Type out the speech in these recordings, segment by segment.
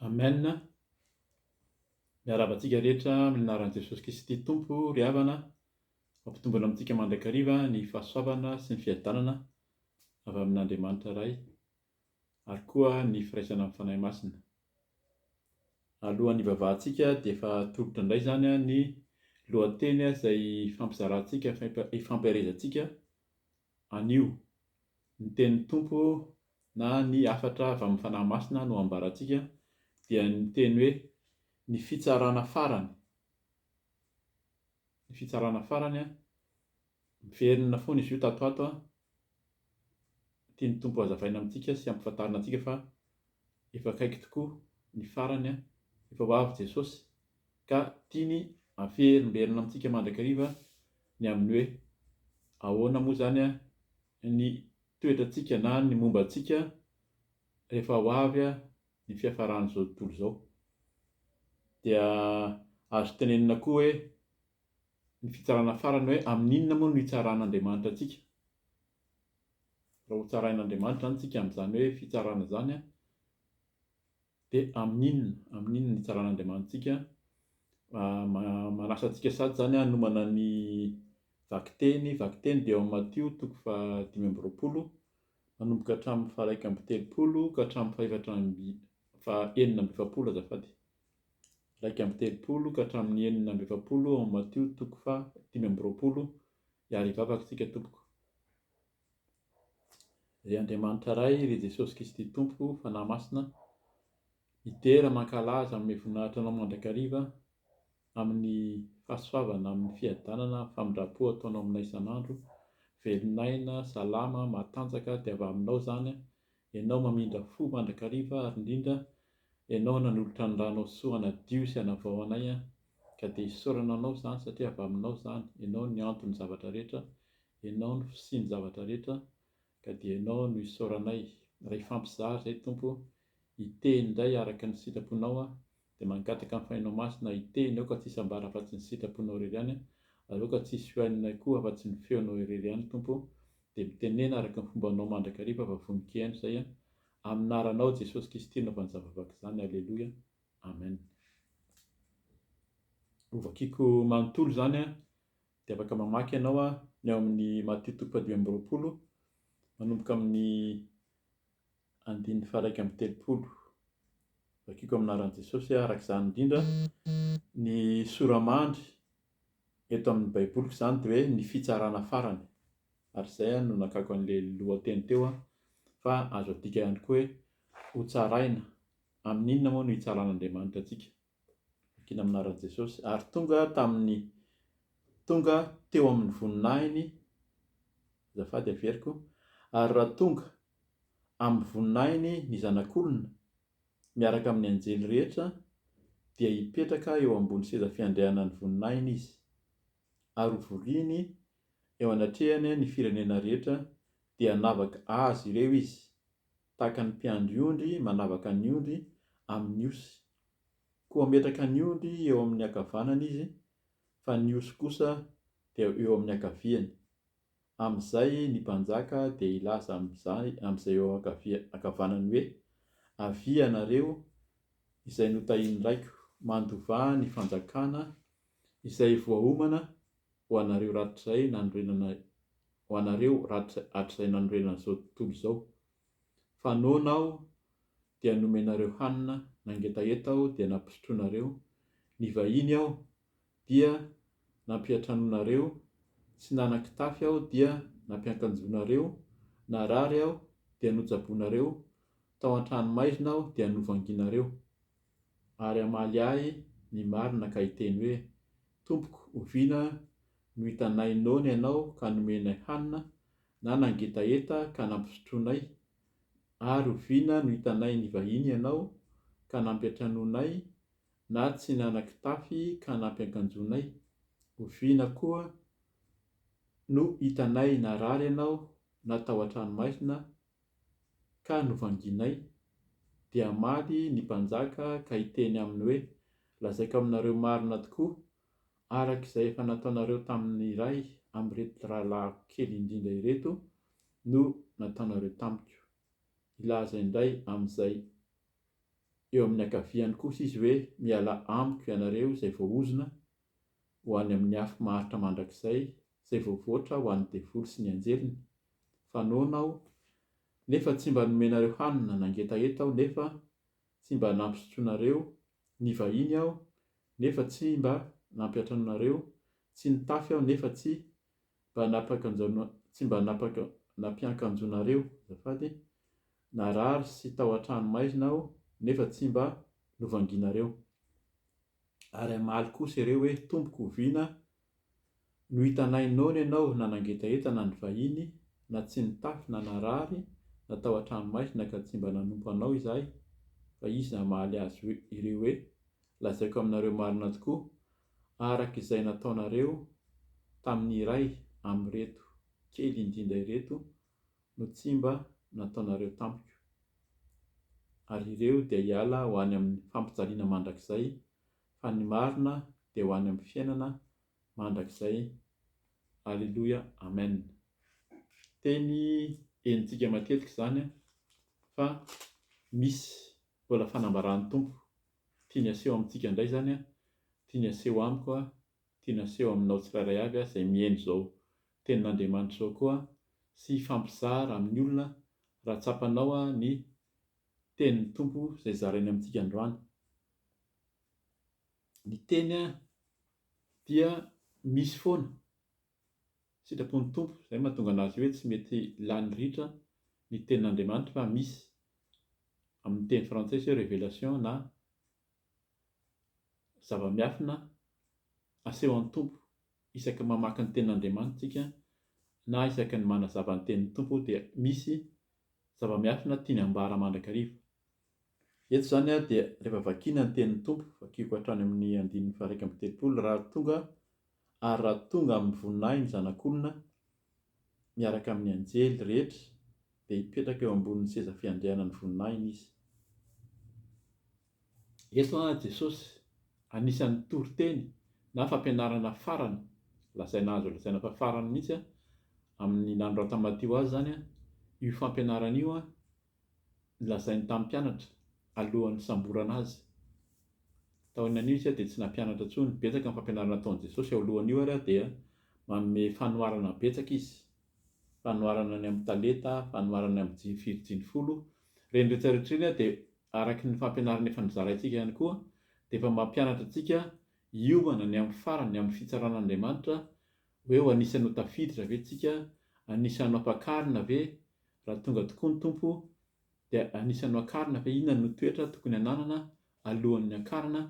Amen. Miarabantsika rehetra amin'ny anaran'i Jesosy Kristy Tompo ry havana, mampitombona amintsika mandrakariva ny fahasoavana sy ny fiadanana avy amin'Andriamanitra iray, ary koa ny firaisana amin'ny fanahy masina. Alohan'ny hivavahantsika dia efa tolotra indray izany ny lohateny izay fampizarantsika, ifampiarezantsika anio. Ny tenin'ny Tompo na ny hafatra avy amin'ny fanahy masina no ambarantsika dia ny teny hoe ny fitsarana farany. Ny fitsarana farany miverina foana izy io tatoato tian'ny Tompo hazavaina amintsika sy ampifantarina antsika fa efa akaiky tokoa ny farany, efa ho avy Jesosy, ka tiany averimberina amintsika mandrakariva ny amin'ny hoe ahoana moa zany ny toetrantsika na ny mombantsika rehefa ho avy ny fiafaran'izao tontolo izao. Dia azo tenenina koa hoe ny fitsarana farany hoe amin'inona moa no hitsaran'Andriamanitra antsika. Raha ho tsarain'Andriamanitra zany tsika amin'izany hoe fitsarana zany dia amin'inona ny hitsaran'Andriamanitra antsika. Manasa antsika sady zany hanomana ny vakiteny dia ao amin'ny Matio 5:20 manomboka hatramin'ny 1:30 ka hatramin'ny 4:7 azafady. 1:30 ka hatramin'ny 4:7 ao amin'ny Matio 5:20. Hiary hivavaka tsika tompoko. Ry Andriamanitra iray, ry Jesosy Kristy Tompo, fanahy masina, idera mankalaza amin'ny voninahitra anao mandrakariva amin'ny fahasoavana, amin'ny fiadanana, famindrapo ataonao aminay isan'andro. Velonaina, salama, matanjaka dia avy aminao zany. Ianao mamindra fo mandrakariva, ary indrindra ianao nanolotra ny ranao soa hanadio sy hanavao anay, ka dia isaorana anao zany satria avy aminao zany. Ianao ny anton'ny zavatra rehetra, ianao ny fisian'ny zavatra rehetra, ka dia ianao no isauranay. Raha hifampizary izay Tompo, hiteny indray araka ny sitraponao, dia mangataka amin'ny fainao masina hiteny ao ka tsy hisambara afa-tsy ny sitraponao irery ihany, ary ao ka tsy hisy hohaninay koa afa-tsy ny feonao irery ihany Tompo. Dia mitenena araka ny fombanao mandrakariva fa voninkaino izay, aminaranao Jesosy Kristy no avy zavavaka izany. Alleloia. Amen. Ho vakiako manontolo zany dia afaka mamaky ianao ny ao amin'ny Matio 5:20 manomboka amin'ny 1:30. Vakiako aminaran'i Jesosy araka izany indrindra ny soramandry eto amin'ny baiboliko izany dia hoe ny fitsarana farany, ary izay no nakako an'ilay lohateny teo fa azo adika ihany koa hoe ho tsaraina. Amin'inona moa no hitsaran'Andriamanitra antsika? Vakiana aminaran'i Jesosy. Ary tonga teo amin'ny voninahiny, azafady averiko, ary raha tonga amin'ny voninahiny ny zanak'olona miaraka amin'ny anjely rehetra dia hipetraka eo ambony seza fiandrianan'ny voninahiny izy, ary hovoriany eo anatrehany ny firenena rehetra dia hanavaka azy ireo izy, tahaka ny mpiandry ondry manavaka ny ondry amin'ny osy. Koa metraka ny ondry eo amin'ny ankavanana izy, fa ny osy kosa dia eo amin'ny ankaviany. Amin'izay ny mpanjaka dia hilaza amin'izay eo ankavanany hoe avy anareo izay notahiany-draiko, mandovaha ny fanjakana izay voahomana ho anareo ratrizay nanorenana izao tontolo izao. Fanoana aho dia nomenareo hanina, nangetaheta aho dia nampisotroanareo, nivahiny aho dia nampiatranoanareo, tsy nanan-kitafy aho dia nampiakanjonareo, narary aho dia notsaboanareo, tao an-tranomaizina aho dia novanginareo. Ary hamaly ahy ny marina ka hiteny hoe Tompoko, oviana no hitanay noana ianao ka nomenay hanina, na nangetaheta ka nampisotroanay, ary oviana no hitanay nivahiny ianao ka nampiatranoanay, na tsy nanan-kitafy ka nampiakanjonay. Oviana koa no hitanay narary ianao na tao an-tranomaizina ka novanginay. Dia hamaly ny mpanjaka ka hiteny aminy hoe lazaiko aminareo marina tokoa, araka izay efa nataonareo tamin'ny iray amin'ireto rahalahy kely indrindra ireto no nataonareo tamiko. Ilaza indray amin'izay eo amin'ny ankaviany kosa izy hoe miala amiko ianareo izay voaozona ho any amin'ny afo maharitra mandrakizay izay voavoatra ho an'ny devoly sy ny anjeliny. Fanoana aho nefa tsy mba nomenareo hanina nangetaheta aho nefa tsy mba nampisotroanareo, ny vahiny aho nefa tsy mba nampiatra anareo, tsy nitafy aho nefa tsy mba nampiakanjonareo azafady, narary sy tao an-trano maizina aho nefa tsy mba novanginareo. Ary hamaly kosa ireo hoe tompoko oviana no hitanay noana ianao na nangetaheta na ny vahiny na tsy nitafy na narary na tao an-trano maizina ka tsy mba nanompo anao izahay. Fa izy hamaly azy ireo hoe lazaiko aminareo marina tokoa araka izay nataonareo tamin'ny iray amin'ireto kely indrindra ireto no tsy mba nataonareo tamiko. Ary ireo dia hiala ho any amin'ny fampijaliana mandrakizay, fa ny marina dia ho any amin'ny fiainana mandrakizay. Alleluia, amen. Teny enitsika matetika izany fa misy mbola fanambaran'ny tompo tiany aseho amintsika indray zany, tiany aseho amiko, tiany aseho aminao tsirairay avy izay mihaino izao tenin'Andriamanitra izao koa, sy fampizara amin'ny olona raha tsapanao ny tenin'ny tompo izay zarainy amintsika androany. Ny teny dia misy foana sitrapon'ny tompo, izay mahatonga anazy hoe tsy mety lany ritra ny tenin'Andriamanitra, fa misy amin'ny teny frantsay hoe révélation na zava-miafina aseho an'ny tompo. Isaka mamaky ny tenin'Andriamanitra tsika na isaka ny manazava ny tenin'ny tompo dia misy zava-miafina tiany ambara mandrakariva. Eto zany dia rehefa vakiana ny tenin'ny tompo, vakiako hatrany amin'ny 1:30 raha tonga amin'ny voninahiny ny zanak'olona miaraka amin'ny anjely rehetra dia hipetraka eo ambonin'ny seza fiandrianan'ny voninahiny izy. Eto Jesosy anisan'ny toriteny na fampianarana farany, lazaina fa farany mihitsy amin'ny nandro Tamatio azy zany, io fampianarana io lazainy tamin'ny mpianatra alohan'ny samborana azy. Tao inanio izy dia tsy nampianatra intsony, betsaka ny fampianarana ataon'i Jesosy eo alohan'io ary dia manome fanoharana betsaka izy, fanoharana ny amin'ny talenta, fanoharana amin'ny firy-dimy folo. Reny rehetrarehetra reny dia araka ny fampianarana efa nizaraintsika ihany koa, dia efa mampianatra antsika hiomana ny amin'ny farany, ny amin'ny fitsaran'Andriamanitra, hoe ho anisan'ny ho tafiditra ve tsika, anisan'ny hampakarina ve raha tonga tokoa ny tompo, dia anisan'ny hakarina fa inona no toetra tokony hananana alohan'ny hakarina.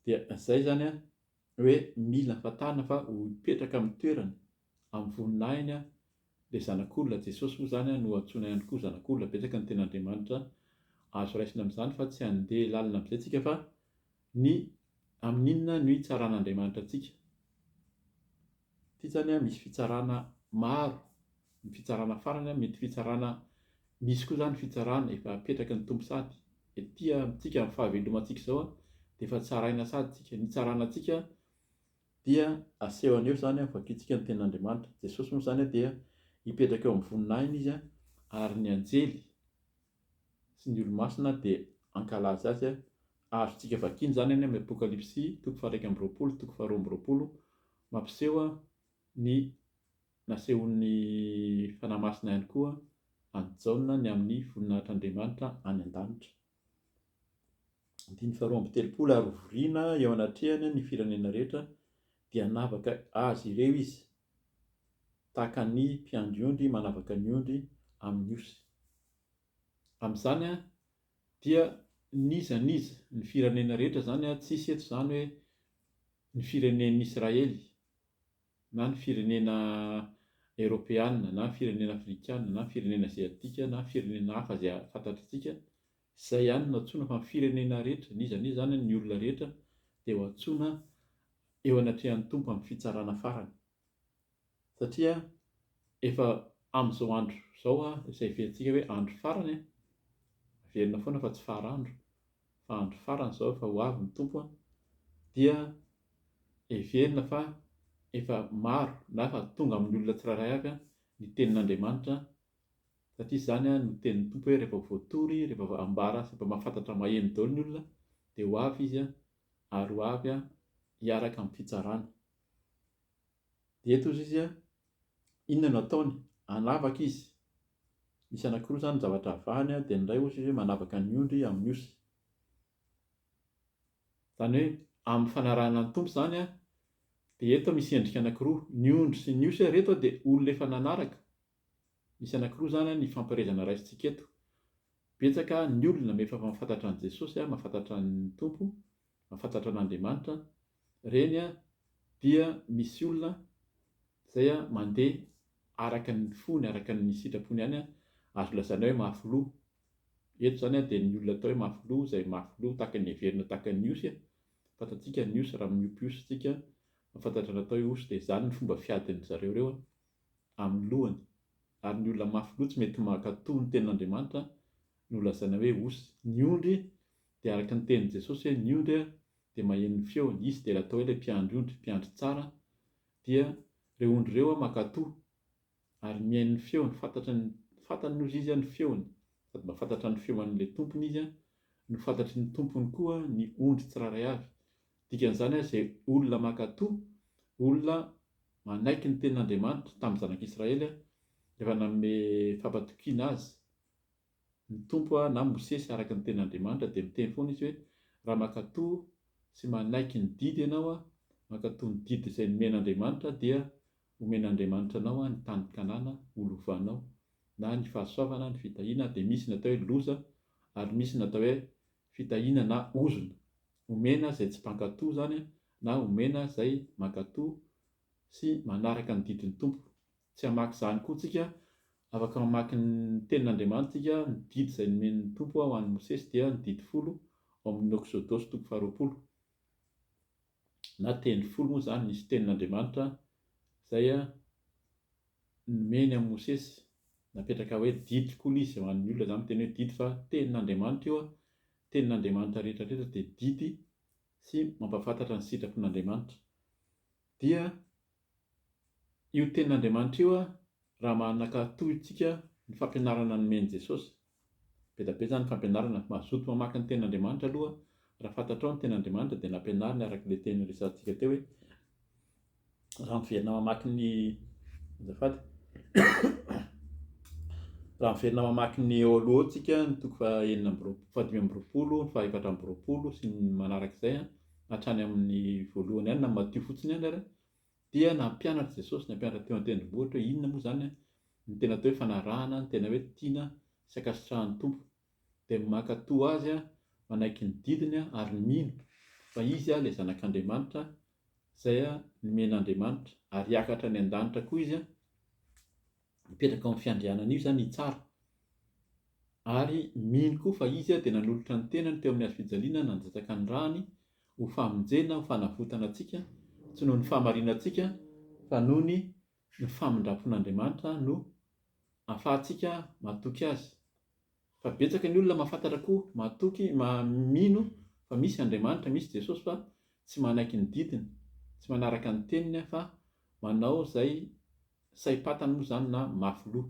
Dia izay zany hoe mila fantarina fa ho hipetraka amin'ny toerany amin'ny voninahiny ilay zanak'olona. Jesosy moa zany no antsoina ihany koa zanak'olona. Betsaka ny tenin'Andriamanitra azo raisina amin'izany fa tsy handeha lalina amin'izay tsika fa ny amin'inona no hitsaran'Andriamanitra antsika. Ity zany misy fitsarana maro, ny fitsarana farany mety fitsarana, misy koa zany fitsarana efa apetraka ny tompo sady. Ety amintsika amin'ny fahavelomantsika izao dia efa tsaraina sady tsika. Ny tsaranantsika dia aseho an'eo zany vakiantsika ny tenin'Andriamanitra. Jesosy moa zany dia hipetraka eo amin'ny voninahiny izy, ary ny anjely sy ny olo-masina dia ankalaza azy. Azontsika vakiany zany any amin'ny Apokalipsy 1:20-2:20 mampiseho ny nasehon'ny fanahy masina ihany koa any Jaona ny amin'ny voninahitr'Andriamanitra any an-danitra. 2:30 Ary hovoriana eo anatrehany ny firenena rehetra dia navaka azy ireo izy, tahaka ny mpiandry ondry manavaka ny ondry amin'ny osy. Amin'izany dia niza ny firenena rehetra zany, tsisy eto zany hoe ny firenen'ny Israely na ny firenena Europeana na ny firenena Afrikana na ny firenena Aziatika na firenena hafa izay fantatritsika. Izay ihany no antsoina fa ny firenena rehetra, niza zany ny olona rehetra dia ho antsoina eo anatrehan'ny tompo amin'ny fitsarana farany. Satria efa amin'izao andro izao izay heverentsika hoe andro farany, averina foana fa tsy farandro, fa andro farany izao efa ho avy ny tompo, dia heverina fa efa maro na efa tonga amin'ny olona tsirairay avy ny tenin'Andriamanitra Satria izany no tenin'ny tompo hoe rehefa voatory, rehefa ambara sy rehefa mahafantatra maheno daholo ny olona dia ho avy izy ary ho avy hiaraka amin'ny fitsarana. Dia eto izy inona no ataony? Hanavaka izy. Misy anankiroa izany ny zavatra avahany dia ny iray ohatra izy hoe manavaka ny ondry amin'ny osy. Izany hoe amin'ny fanarahana ny tompo izany dia eto misy endrika anankiroa. Ny ondry sy ny osy reto dia olona efa nanaraka. Misy anankiroa izany ny fampirirana raisintsika eto. Betsaka ny olona efa mahafantatra an'i Jesosy, mahafantatra ny tompo, mahafantatra an'Andriamanitra. Reny dia misy olona izay mandeha araka ny fony, araka ny sitrapony ihany azo lazaina hoe mafiloha. Eto izany dia ny olona atao hoe mafiloha, izay mafiloha tahaka ny heverina tahaka ny osy. Fantatsika ny osy raha miompy osy tsika, mahafantatra natao hoe osy dia izany ny fomba fiadin'ny zareo ireo amin'ny lohany. Ary ny olona mafiloha tsy mety mankatoy ny tenin'Andriamanitra no lazaina hoe osy. Ny ondry dia araka ny tenin'i Jesosy hoe ny ondry dia maheno ny feony. Izy dia atao hoe ilay mpiandry ondry, mpiandry tsara, dia ireo ondry ireo mankatoy ary mihaino ny feony, fantany ozy izy ny feony, sady mahafantatra ny feon'ilay tompony izy no fantatry ny tompony koa ny ondry tsirairay avy. Dikan'izany izay olona mankatoy, olona manaiky ny tenin'Andriamanitra tamin'ny zanak'Israely rehefa nanome fampatokiana azy. Ny tompo na Mosesy araka ny tenin'Andriamanitra dia miteny foana izy hoe raha mankatoy sy manaiky ny didy ianao, mankatoy ny didy izay nomen'Andriamanitra dia omen'Andriamanitra anao ny tany Kanana holovanao, na ny fahasoavana, ny fitahiana. Dia misy natao hoe loza ary misy natao hoe fitahiana na ozona. Omena izay tsy mpankatoy izany na omena izay mankatoy sy manaraka ny didin'ny tompo. Tsy hamaky izany koa tsika, afaka mamaky ny tenin'Andriamanitra tsika. Ny didy izay nomen'ny tompo ho an'i Mosesy dia ny didy 10 ao amin'ny Exodosy 20. Na teny 10 moa izany nisy tenin'Andriamanitra izay nomeny amin'ny Mosesy. Napetraka hoe didy koa izy ho an'ny olona, izany teny hoe didy fa tenin'Andriamanitra io. Tenin'Andriamanitra rehetra dia didy sy mampafantatra ny sitrapon'Andriamanitra. Dia io tenin'Andriamanitra io raha mankatoy tsika ny fampianarana nomeny Jesosy. Be dia be izany fampianarana, mazoto mamaky ny tenin'Andriamanitra aloha. Raha fantatrao ny tenin'Andriamanitra dia nampianarina araka ilay teny resantsika teo hoe raha miverina mamaky ny azafady raha miverina mamaky ny eo aloha tsika ny 520, 420 sy ny manarak'izay hatrany amin'ny voalohany ihany na Matthieu fotsiny ihany ary, dia nampianatra Jesosy, nampianatra teo an-tendrombohitra hoe inona moa izany ny tena atao hoe fanarahana, ny tena hoe tiana sy ankasitrahan'ny tompo. Dia mankatoy azy manaiky ny didiny ary mino fa izy ilay zanak'Andriamanitra izay nomen'Andriamanitra, ary hiakatra any an-danitra koa izy mipetraka amin'ny fiandrianana io izany hitsara. Ary mino koa fa izy dia nanolotra ny tenany teo amin'ny hazofijaliana, nanjatsaka ny rahany ho famonjena, ho fanavotana antsika, tsy noho ny fahamarinana antsika fa noho ny famindrapon'Andriamanitra no ahafahantsika matoky azy. Fa betsaka ny olona mahafantatra koa matoky, mino fa misy Andriamanitra, misy Jesosy, fa tsy manaiky ny didiny, tsy manaraka ny teniny fa manao izay saim-patany moa izany na mafiloha.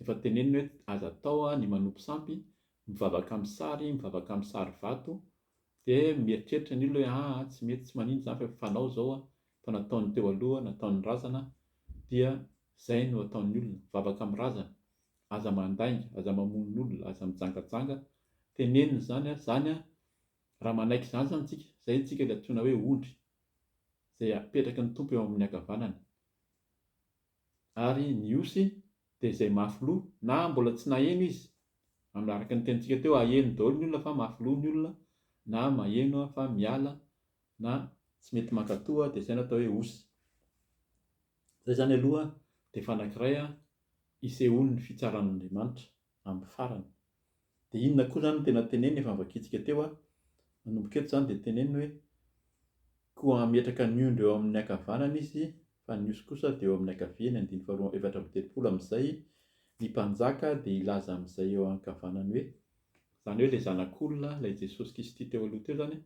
Efa teneniny hoe aza tao ny manopy sampy, mivavaka amin'ny sary, mivavaka amin'ny sary vato. Dia mieritreritra ny olona hoe tsy mety, tsy manino izany fa fanao izao fa nataony teo aloha, nataony razana. Dia izay no ataon'ny olona, mivavaka amin'ny razana, aza mandainga, aza mamono ny olona, aza mijangajanga. Teneniny izany raha manaiky izany izany tsika, izay tsika ilay antsoina hoe ondry, izay apetraky ny tompo eo amin'ny ankavanana. Ary ny osy dia izay mafiloha na mbola tsy naheno izy, araka ny tenintsika teo, aheno daholo ny olona fa mafiloha ny olona, na maheno fa miala, na tsy mety mankatoy dia izay no atao hoe osy. Izay izany aloha dia fanankiray isehoan'ny fitsaran'Andriamanitra amin'ny farany. Dia inona koa izany no tena teneniny efa nivakitsika teo manomboka eto izany dia teneniny hoe koa hametraka ny ondry eo amin'ny ankavanana izy fa ny osy kosa dia eo amin'ny ankaviany. 4:7 amin'izay ny mpanjaka dia ilaza amin'izay eo ankavanany hoe, izany hoe ilay zanak'olona, ilay Jesosy Kristy teo aloha teo izany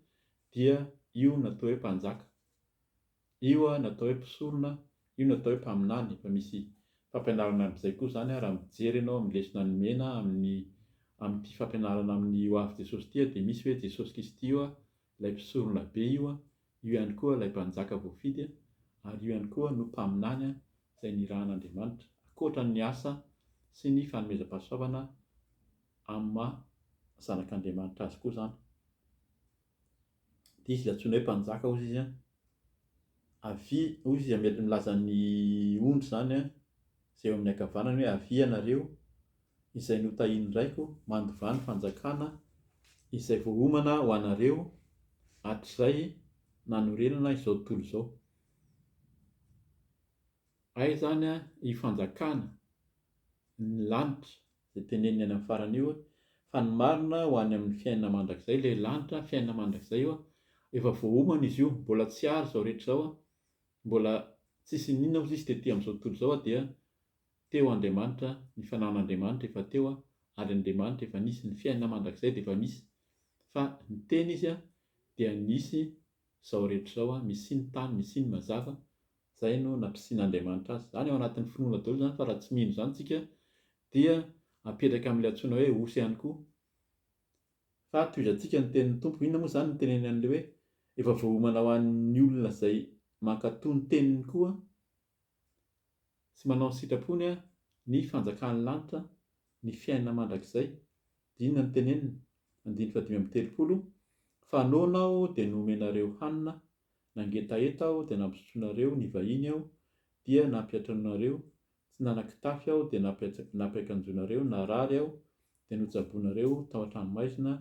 dia io natao hoe mpanjaka, io natao hoe mpisorona, io natao hoe mpaminany. Fa misy fampianarana amin'izay koa zany raha mijery ianao amin'ny lesona ny mena amin'ity fampianarana amin'ny ho avy Jesosy ity dia misy hoe Jesosy Kristy io ilay mpisorona be io ihany koa ilay mpanjaka voafidy ary io ihany koa no mpaminany izay nirahan'Andriamanitra ankoatra ny asa sy ny fanomezam-pahasoavana amin'ny maha zanak'Andriamanitra azy koa zany. Dia izy antsoina hoe mpanjaka ozy izy avy ozy milaza ny ondry zany izay eo amin'ny ankavanany hoe avy ianareo izay notahiany raiko mandovany fanjakana izay voahomana ho anareo hatrizay nanorenana izao tontolo izao. Ay zany i fanjakana ny lanitra izay teneniny any amin'ny farany io fa ny marina ho any amin'ny fiainana mandrakizay ilay lanitra fiainana mandrakizay io efa voahomana izy io, mbola tsy ary izao rehetra izao mbola tsisy ninona ozy izy tetỳ amin'izao tontolo izao dia teo Andriamanitra ny fanan'Andriamanitra efa teo ary Andriamanitra efa nisy ny fiainana mandrakizay dia efa misy fa ny teny izy dia nisy izao rehetra izao misy ny tany misy ny mazava izay no nampiasian'Andriamanitra azy zany ao anatin'ny finoana daholo zany fa raha tsy mino zany tsika dia apetraka amin'ilay antsoina hoe osy ihany koa fa toizantsika ny tenin'ny tompo. Inona moa zany ny teneny an'ilay hoe efa voahomana ho an'ny olona izay mankatoy ny teniny koa sy manao ny sitrapony ny fanjakan'ny lanitra ny fiainana mandrakizay. Dia inona ny teneniny 5:30 fa nonao dia nomenareo hanina nangetaheta aho dia nampisotroanareo ny vahiny aho dia nampiatranareo tsy nanan-kitafy aho dia nampiakanjonareo narary aho dia notsaboinareo tao an-tranomaizina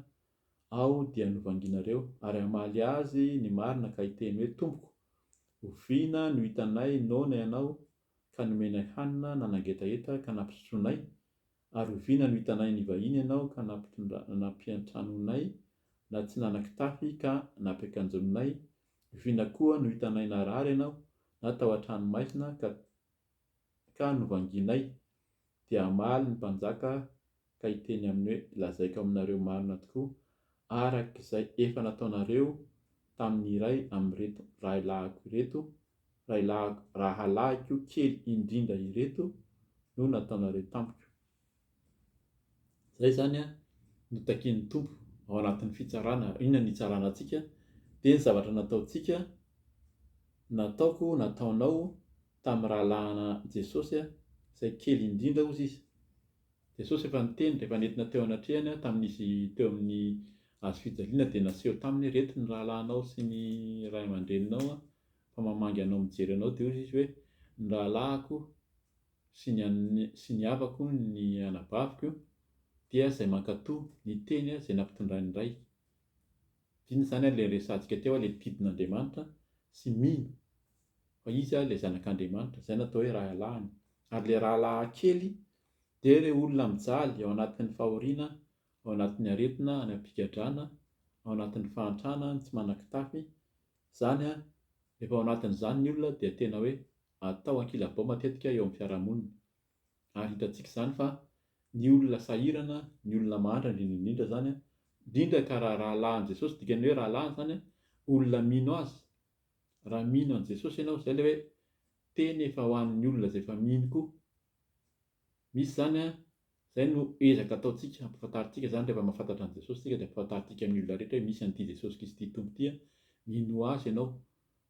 aho dia novanginareo ary hamaly azy ny marina ka hiteny hoe tompoko oviana no hitanay nona ianao ka nomenay hanina nanangetaheta ka nampisotronay ary oviana no hitanay ny vahiny ianao ka nampiantranonay na tsy nanan-kitafy ka nampiakanjonay oviana koa no hitanay narary ianao na tao an-tranomaizina ka novanginay dia hamaly ny mpanjaka ka hiteny amin'ny hoe lazaiko aminareo marina tokoa araka izay efa nataonareo tamin'ny iray amin'ireto rahalahiko kely indrindra ireto no nataonareo tampoka. Izay zany no takian'ny tompo ao anatin'ny fitsarana. Inona ny itsarana antsika dia ny zavatra nataontsika nataoko nataonao tamin'ny rahalahana Jesosy izay kely indrindra ozy izy. Jesosy efa niteny rehefa nentina teo anatrehany tamin'izy teo amin'ny hazo fijaliana dia naseho taminy reto ny rahalahinao sy ny ray aman-dreninao fa mamangy anao mijery anao dia ozy izy hoe ny rahalahiko sy ny havako ny anabaviko dia izay mankatoy ny teny izay nampitondrainy iray. Inona zany ilay resantsika teo ilay didin'Andriamanitra sy mino fa izy ilay zanak'Andriamanitra izay natao hoe rahalahiny ary ilay rahalahy kely dia ireo olona mijaly ao anatin'ny fahoriana ao anatin'ny aretina any am-pigadrana ao anatin'ny fahantrana tsy manan-kitafy zany rehefa ao anatin'izany ny olona dia tena hoe atao ankilabao matetika eo amin'ny fiarahamonina ary hitantsika izany fa ny olona sahirana ny olona mandra indrindra zany indrindra ka rahalahin'i Jesosy dikany hoe rahalahiny zany olona mino azy raha mino an' Jesosy ianao izay ilay hoe teny efa ho an'ny olona izay efa mino koa. Misy zany izay no ezaka ataontsika ampafantaritsika zany rehefa mahafantatra an'i Jesosy tsika dia ampafantaritsika amin'ny olona rehetra hoe misy an'ity Jesosy Kristy tompo ity mino azy ianao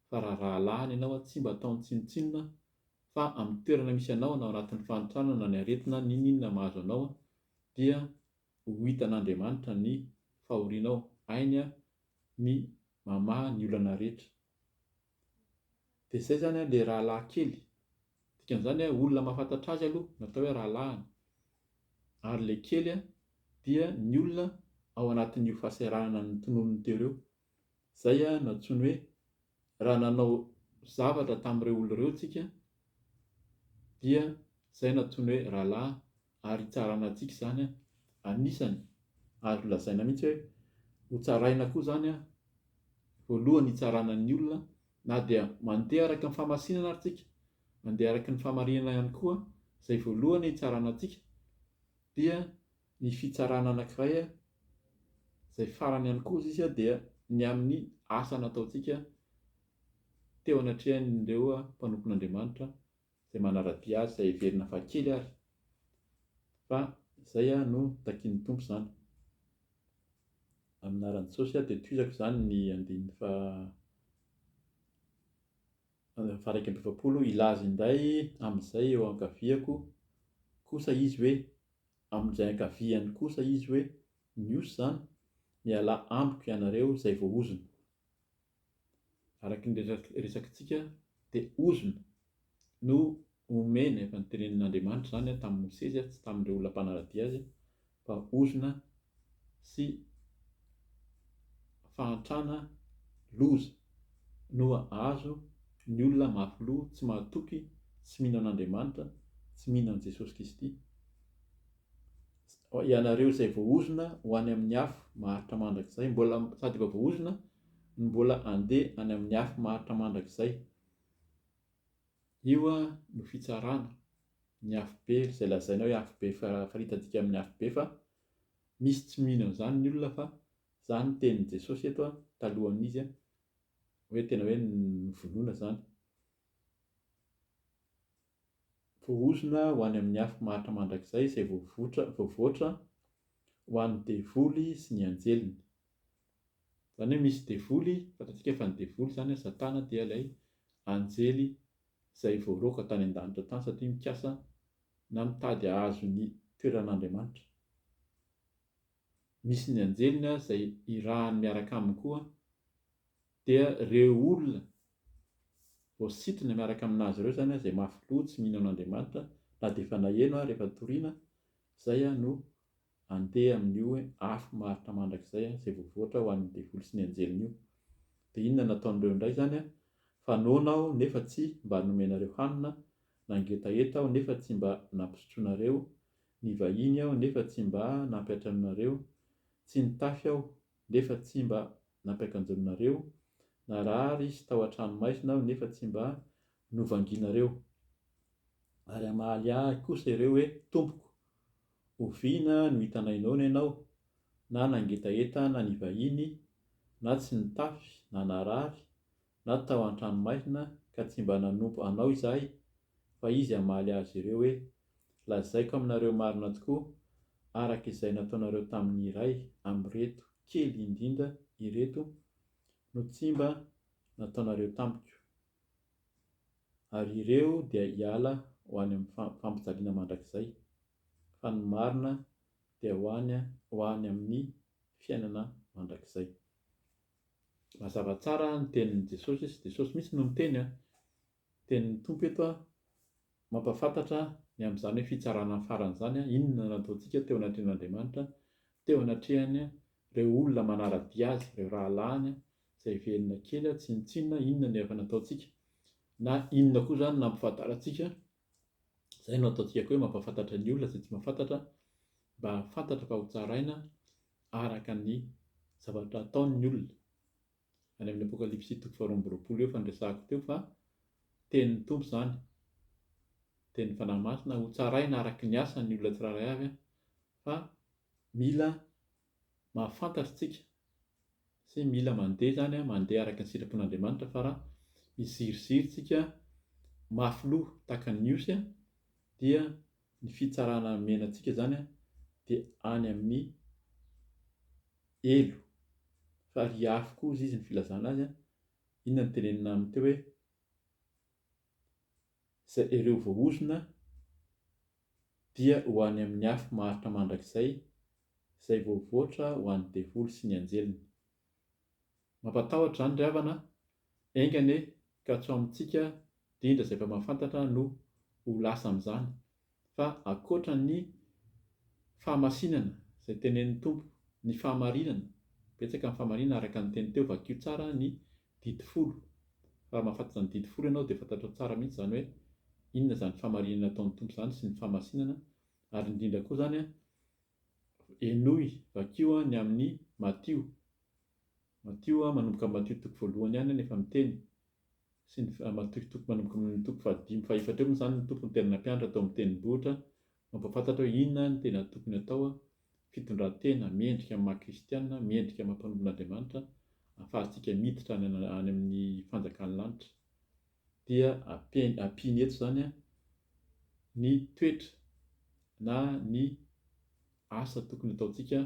fa raha rahalahiny ianao tsy mba ataony tsinotsinona fa amin'ny toerana misy anao na ao anatin'ny fahantrana na ny aretina ninona mahazo anao dia ho hitan'Andriamanitra ny fahorianao ainy ny mamaha ny olana rehetra. Dia izay zany ilay rahalahy kely dikan'izany olona mahafantatra azy aloha natao hoe rahalahiny ary ilay kely dia ny olona ao anatin'io fahasahiranana ny tononony teo ireo. Izay no antsoiny hoe raha nanao zavatra tamin'ireo olona ireo tsika dia izay no antsoiny hoe rahalahy ary hitsarana antsika izany anisany ary lazaina mihitsy hoe ho tsaraina koa zany voalohany hitsarana ny olona na dia mandeha araka ny fahamasinana ary tsika mandeha araka ny fahamarinana ihany koa izay voalohany hitsarana antsika dia ny fitsarana anankiray izay farany ihany koa izy dia ny amin'ny asa nataontsika teo anatrehan'ireo mpanompon'Andriamanitra dia manaradia azy izay heverina fa kely ary. Fa izay no takian'ny tompo izany. Amin'ny anaran'i Jesosy dia toizako izany ny andininy fa 120 ilaza indray amin'izay eo ankaviako kosa izy hoe amin'izay ankaviany kosa izy hoe miosy izany miala ambiko ianareo izay voaozona. Araka ny resakintsika dia ozona no omeny efa ny tenenin'Andriamanitra izany tamin'ny Mosesy tsy tamin'ireo olona mpanaradia azy, fa ozona sy fahantrana loza no azo ny olona mafy loha tsy mahatoky, tsy mino an'Andriamanitra, tsy mino an'i Jesosy Kristy. Ianareo izay voaozona ho any amin'ny afo maharitra mandrakizay, mbola sady efa voaozona no mbola handeha any amin'ny afo maharitra mandrakizay. Io no fitsarana ny afo be izay lazaina hoe afo be fahitantsika amin'ny afo be, fa misy tsy mino an'izany ny olona, fa izany no tenin'i Jesosy eto talohan'izy hoe tena hoe novonoina izany. Voaozona ho any amin'ny afo maharitra mandrakizay izay voavoatra ho an'ny devoly sy ny anjeliny. Izany hoe misy devoly, fantatsika efa ny devoly izany Satana dia ilay anjely izay voaroaka tany an-danitra tany satria mikasa na mitady hahazo ny toeran'Andriamanitra. Misy ny anjelina izay irahany miaraka aminy koa dia ireo olona voasitrana miaraka aminazy ireo izany izay mafy loha tsy mino an'Andriamanitra, na dia efa naheno rehefa toriana, izay no handeha amin'io hoe afo maharitra mandrakizay izay voavoatra ho an'ny devoly sy ny anjeliny io. Dia inona nataon'ireo indray izany? Fanoana aho nefa tsy mba nomenareo hanina, nangetaheta aho nefa tsy mba nampisotroanareo, nivahiny aho nefa tsy mba nampiatra anareo, tsy nitafy aho nefa tsy mba nampiakanjonareo, narary sy tao an-trano maizina aho nefa tsy mba novanginareo. Ary hamaly ahy kosa ireo hoe tompoko, oviana no hitanainona ianao, na nangetaheta na nivahiny, na tsy nitafy na narary na tao an-trano maizina ka tsy mba nanompo anao izahay. Fa izy hamaly azy ireo hoe lazaiko aminareo marina tokoa, araka izay nataonareo tamin'ny iray amin'ireto kely indrindra ireto no tsy mba nataonareo tamiko. Ary ireo dia hiala ho any amin'ny fampijaliana mandrakizay, fa ny marina dia ho any amin'ny fiainana mandrakizay. Mazava tsara ny tenin'i Jesosy, sy Jesosy mihitsy no miteny tenin'ny tompo eto mampafantatra ny amin'izany hoe fitsarana faran'izany inona nataontsika teo anatrehan'Andriamanitra, teo anatrehany ireo olona manaradia azy, ireo rahalahiny izay velona kely tsy nitsinona inona ny efa nataontsika, na inona koa izany nampifantarantsika. Izay no ataontsika hoe mampafantatra ny olona izay tsy mahafantatra, mba hafantatra fa ho tsaraina araka ny zavatra ataon'ny olona. Any amin'ny Apokalipsy 2:20 eo fandraisahako teo, fa tenin'ny tompo izany, teny fanahy masina, ho tsaraina araka ny asan'ny olona tsirairay avy, fa mila mahafantatra tsika sy mila mandeha izany mandeha araka ny sitrapon'Andriamanitra, fa raha miziroziry tsika mafy loha tahaka ny osy dia ny fitsarana menantsika izany dia any amin'ny elo, fa ry afo koa izy ny filazana azy. Inona ny tenenina amin'ny teo hoe ireo voaozona dia ho any amin'ny afo maharitra mandrakizay izay voavoatra ho an'ny devoly sy ny anjeliny. Mampatahotra izany ry havana, aingane ka tsy ho amintsika indrindra izay efa mahafantatra no ho lasa amin'izany, fa ankoatra ny fahamasinana izay tenenin'ny tompo, ny fahamarinana, betsaka amin'ny fahamarinana araka ny teny teo, vakio tsara ny didy folo. Fa mahafantatra ny didy folo ianao dia fantatrao tsara mihitsy izany hoe inona izany fahamarinana ataon'ny tompo izany sy ny fahamasinana. Ary indrindra koa izany enoy vakio ny amin'ny Matio manomboka Matio 1 ihany nefa miteny, sy ny Matio manomboka amin'ny 5 eo moa izany ny tompo ny tena nampianatra tao amin'ny tenim-bohitra, mampafantatra hoe inona ny tena tokony atao, fitondran-tena miendrika amin'ny maha-kristianina, miendrika amin'ny mpanompon'Andriamanitra, ahafahantsika miditra any amin'ny fanjakan'ny lanitra. Dia ampiany eto izany ny toetra na ny asa tokony ataontsika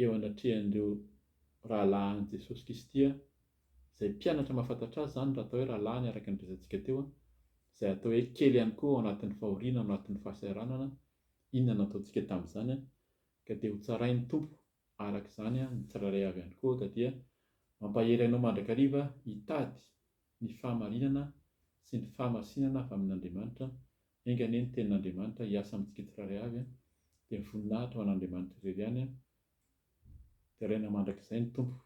eo anatrehan'ireo rahalahy Jesosy Kristy izay mpianatra mahafantatra azy zany raha atao hoe rahalahy ny araka ny resantsika teo, izay atao hoe kely ihany koa ao anatin'ny fahoriana, ao anatin'ny fahasahiranana. Inona no ataontsika tamin'izany ka dia ho tsarain'ny tompo araka izany ny tsirairay avy ihany koa, ka dia mampahery anao mandrakariva hitady ny fahamarinana sy ny fahamasinana avy amin'Andriamanitra. Engany ny tenin'Andriamanitra hiasa amintsika tsirairay avy dia voninahitra ho an'Andriamanitra irery ihany. Dia raina mandrakizay ny tompo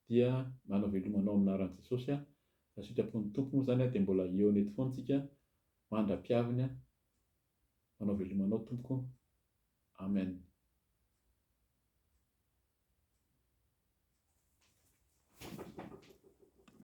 dia manao velomanao aminaran'i Jesosy raha sitrapon'ny tompo moa zany dia mbola eo aneto foana isika mandra-piaviny. Manao velomanao tompoko. Amen.